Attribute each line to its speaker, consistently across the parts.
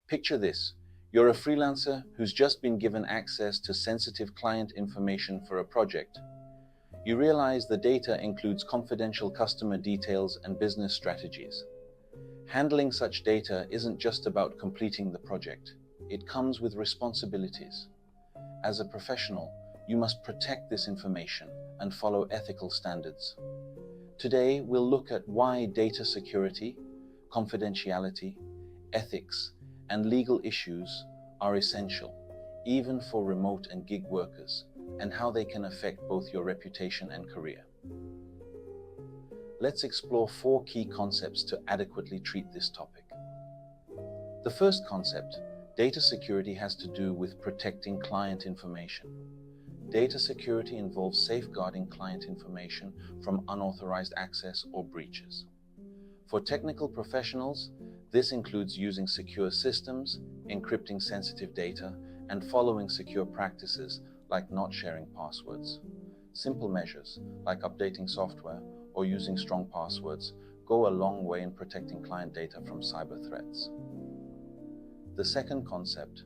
Speaker 1: Picture this. You're a freelancer who's just been given access to sensitive client information for a project. You realize the data includes confidential customer details and business strategies. Handling such data isn't just about completing the project. It comes with responsibilities. As a professional, you must protect this information and follow ethical standards. Today, we'll look at why data security, confidentiality, ethics, and legal issues are essential, even for remote and gig workers, and how they can affect both your reputation and career. Let's explore 4 key concepts to adequately treat this topic. The first concept, data security, has to do with protecting client information. Data security involves safeguarding client information from unauthorized access or breaches. For technical professionals, this includes using secure systems, encrypting sensitive data, and following secure practices like not sharing passwords. Simple measures like updating software or using strong passwords go a long way in protecting client data from cyber threats. The second concept,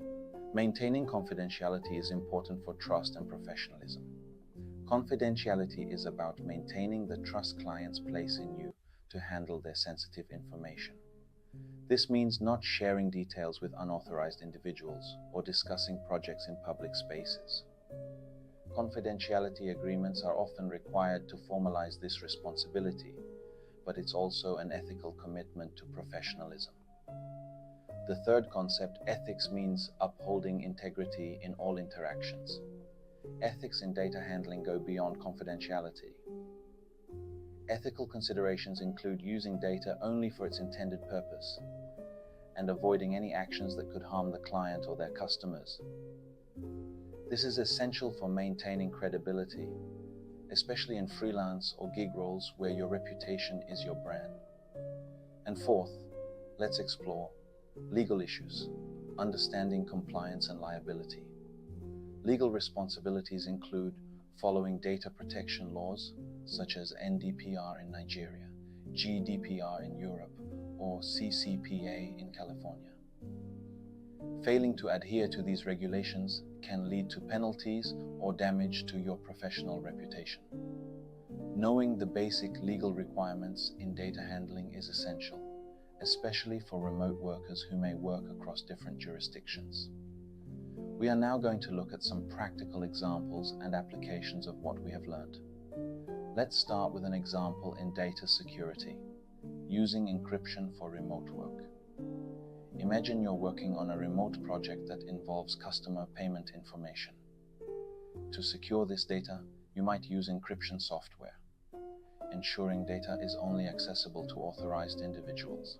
Speaker 1: maintaining confidentiality, is important for trust and professionalism. Confidentiality is about maintaining the trust clients place in you to handle their sensitive information. This means not sharing details with unauthorized individuals or discussing projects in public spaces. Confidentiality agreements are often required to formalize this responsibility, but it's also an ethical commitment to professionalism. The third concept, ethics, means upholding integrity in all interactions. Ethics in data handling go beyond confidentiality. Ethical considerations include using data only for its intended purpose and avoiding any actions that could harm the client or their customers. This is essential for maintaining credibility, especially in freelance or gig roles where your reputation is your brand. And fourth, let's explore legal issues, understanding compliance and liability. Legal responsibilities include following data protection laws such as NDPR in Nigeria, GDPR in Europe, or CCPA in California. Failing to adhere to these regulations can lead to penalties or damage to your professional reputation. Knowing the basic legal requirements in data handling is essential, especially for remote workers who may work across different jurisdictions. We are now going to look at some practical examples and applications of what we have learned. Let's start with an example in data security, using encryption for remote work. Imagine you're working on a remote project that involves customer payment information. To secure this data, you might use encryption software, ensuring data is only accessible to authorized individuals.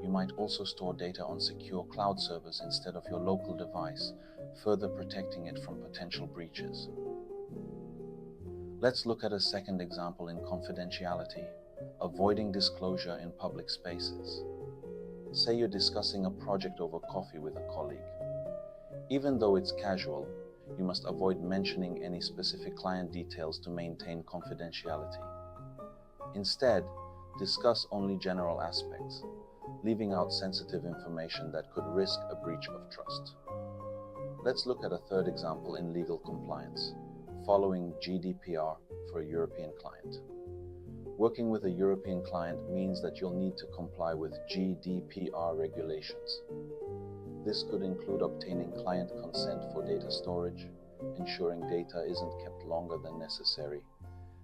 Speaker 1: You might also store data on secure cloud servers instead of your local device, further protecting it from potential breaches. Let's look at a second example in confidentiality, avoiding disclosure in public spaces. Say you're discussing a project over coffee with a colleague. Even though it's casual, you must avoid mentioning any specific client details to maintain confidentiality. Instead, discuss only general aspects, leaving out sensitive information that could risk a breach of trust. Let's look at a third example in legal compliance, following GDPR for a European client. Working with a European client means that you'll need to comply with GDPR regulations. This could include obtaining client consent for data storage, ensuring data isn't kept longer than necessary,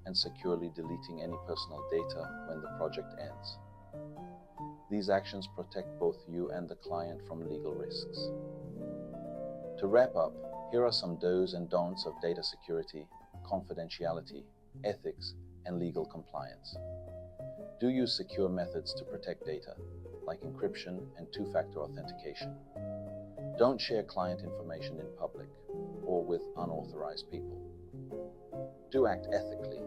Speaker 1: and securely deleting any personal data when the project ends. These actions protect both you and the client from legal risks. To wrap up, here are some do's and don'ts of data security, confidentiality, ethics, and legal compliance. Do use secure methods to protect data, like encryption and two-factor authentication. Don't share client information in public or with unauthorized people. Do act ethically,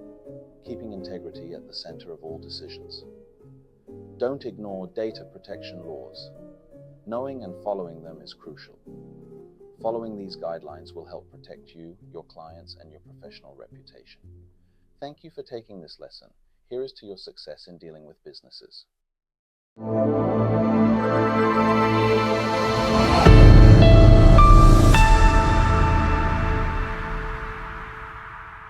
Speaker 1: keeping integrity at the center of all decisions. Don't ignore data protection laws. Knowing and following them is crucial. Following these guidelines will help protect you, your clients, and your professional reputation. Thank you for taking this lesson. Here is to your success in dealing with businesses.